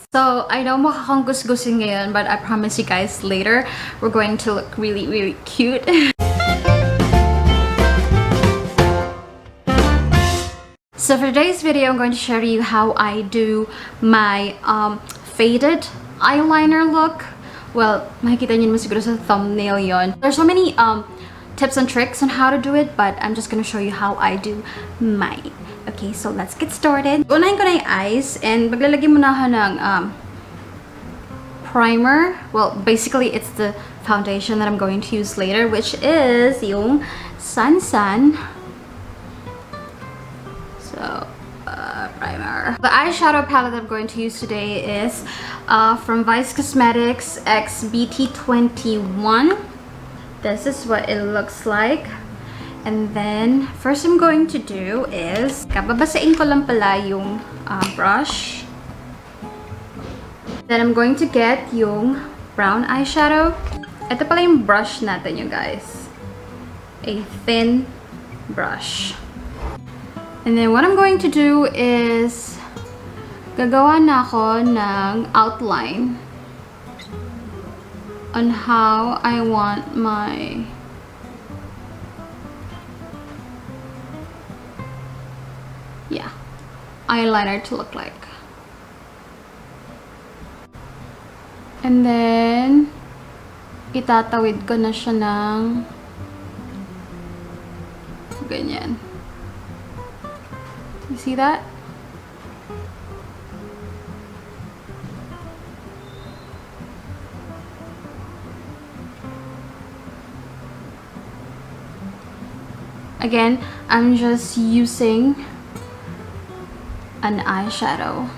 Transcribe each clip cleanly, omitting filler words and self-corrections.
So, I know mukhang gusgusin ngayon, but I promise you guys later, we're going to look really, really cute. So for today's video, I'm going to show you how I do my faded eyeliner look. Well, makikita niyo naman siguro sa thumbnail yon. There's so many tips and tricks on how to do it, but I'm just gonna show you how I do mine. Okay, so let's get started. Unahin ko na yung eyes, and maglalagay muna ako ng primer. Well, basically, it's the foundation that I'm going to use later, which is yung Sun. So, primer. The eyeshadow palette I'm going to use today is from Vice Cosmetics X BT21. This is what it looks like. And then, first I'm going to do is, babasain ko lang pala yung brush. Then I'm going to get yung brown eyeshadow. Ito pala yung brush natin, you guys. A thin brush. And then what I'm going to do is, gagawa na ako ng outline on how I want my eyeliner to look like. And then, itatawid ko na siya ng ganyan. You see that? Again, I'm just using an eyeshadow.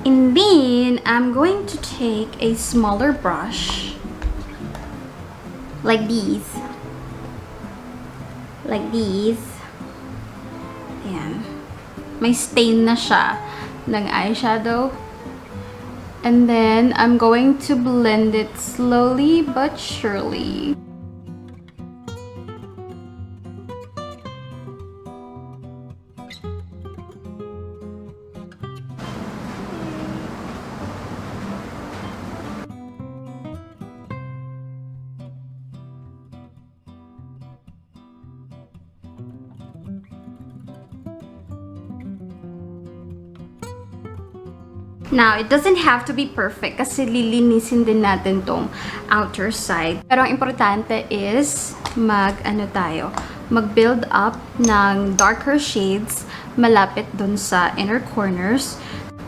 And then I'm going to take a smaller brush like these. Ayan. May stain na siya ng eyeshadow. And then I'm going to blend it slowly but surely. Now, it doesn't have to be perfect kasi lilinisin din natin tong outer side. Pero ang importante is mag-build up ng darker shades malapit dun sa inner corners.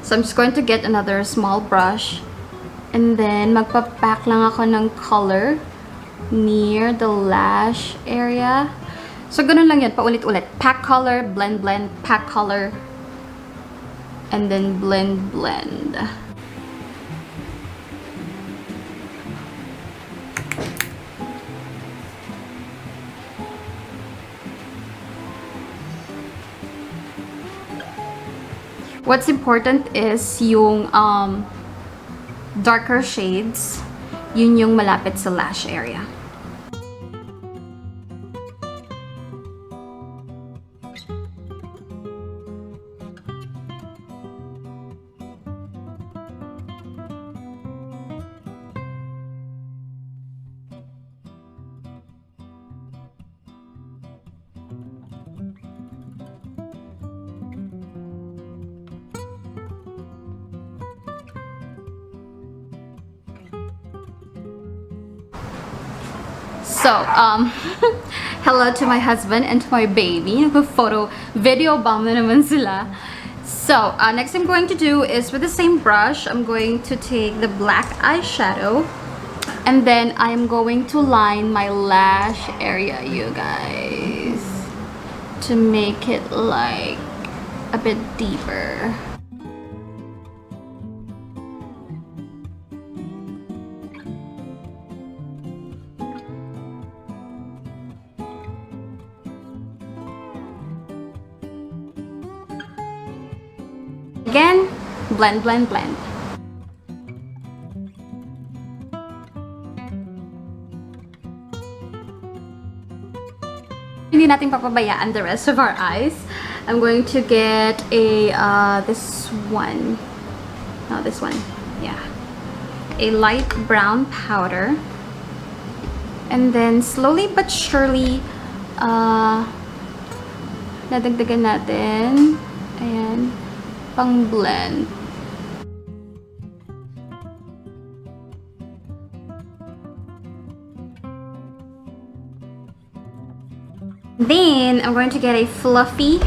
So, I'm just going to get another small brush and then magpa-pack lang ako ng color near the lash area. So, ganun lang yun, paulit-ulit. Pack color, blend, pack color, and then blend. What's important is yung darker shades, yun yung malapit sa lash area. So, hello to my husband and to my baby. Video bomb na naman sila. So, next I'm going to do is with the same brush, I'm going to take the black eyeshadow. And then I'm going to line my lash area, you guys. To make it like a bit deeper. Again, blend. Hindi natin papabayaan the rest of our eyes. I'm going to get a, this one. No, this one. Yeah. A light brown powder. And then, slowly but surely, nadagdagan natin. Ayan. Pang blend. Then, I'm going to get a fluffy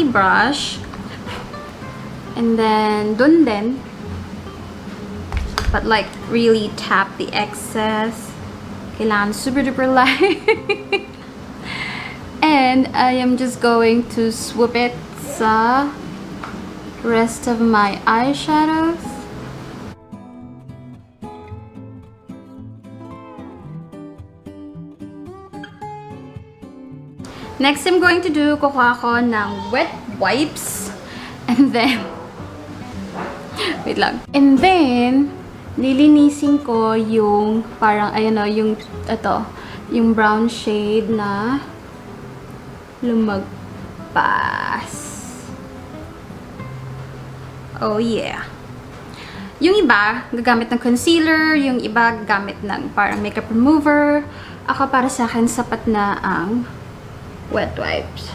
brush. And then, dun din. But like, really tap the excess. Kailangan super duper light. And I am just going to swoop it sa rest of my eyeshadows. Next, I'm going to do, kukuha ko ng wet wipes. And then, wait lang. And then, lilinisin ko yung, parang, ayun o, yung, ito, yung brown shade na lumagpas. Oh, yeah. Yung iba, gagamit ng concealer. Yung iba, gagamit ng parang makeup remover. Ako, para sa akin, sapat na ang wet wipes.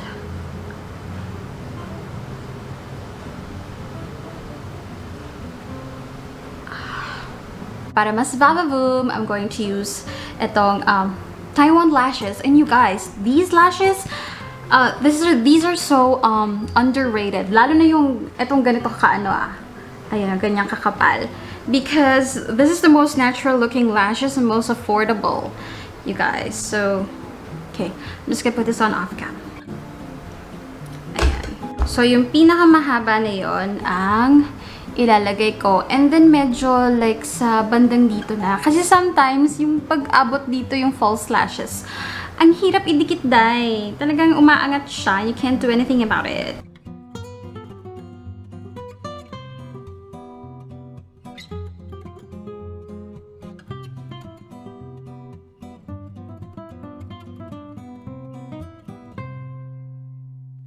Para mas vava-voom, I'm going to use itong Taiwan lashes. And you guys, these lashes, these are so underrated. Lalo na yung itong ganito kaano Ayan, ganyang kakapal. Because this is the most natural looking lashes and most affordable, you guys. So, okay, I'm just gonna put this on off cam. Ayan. So, yung pinakamahaba na yon ang ilalagay ko. And then, medyo like sa bandang dito na. Kasi sometimes, yung pag-abot dito yung false lashes, ang hirap idikit, day. Talagang umaangat siya. You can't do anything about it.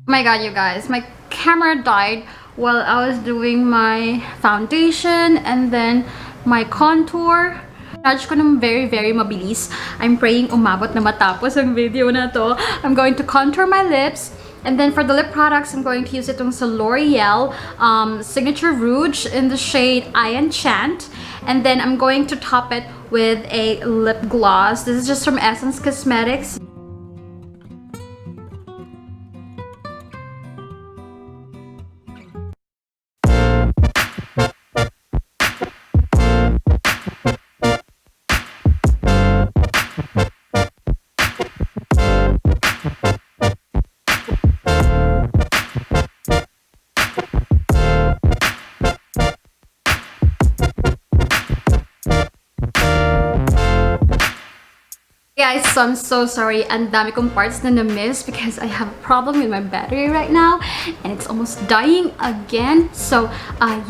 Oh my god, you guys, my camera died while I was doing my foundation and then my contour. Charge ko ng very, very mabilis. I'm praying umabot na matapos ang video na to. I'm going to contour my lips. And then for the lip products, I'm going to use itong sa L'Oreal Signature Rouge in the shade I Enchant. And then I'm going to top it with a lip gloss. This is just from Essence Cosmetics. Guys, so I'm so sorry. Ang dami kong parts na na-miss because I have a problem with my battery right now and it's almost dying again. So,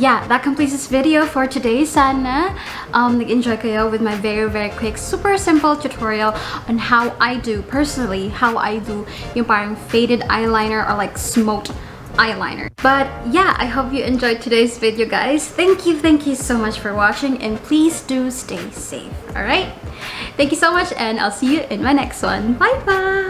yeah, that completes this video for today. Sana nag-enjoy kayo with my very, very quick, super simple tutorial on how I do, personally, how I do yung parang faded eyeliner or like smoked eyeliner. But yeah, I hope you enjoyed today's video, guys. Thank you so much for watching and please do stay safe, alright? Thank you so much and I'll see you in my next one. Bye bye!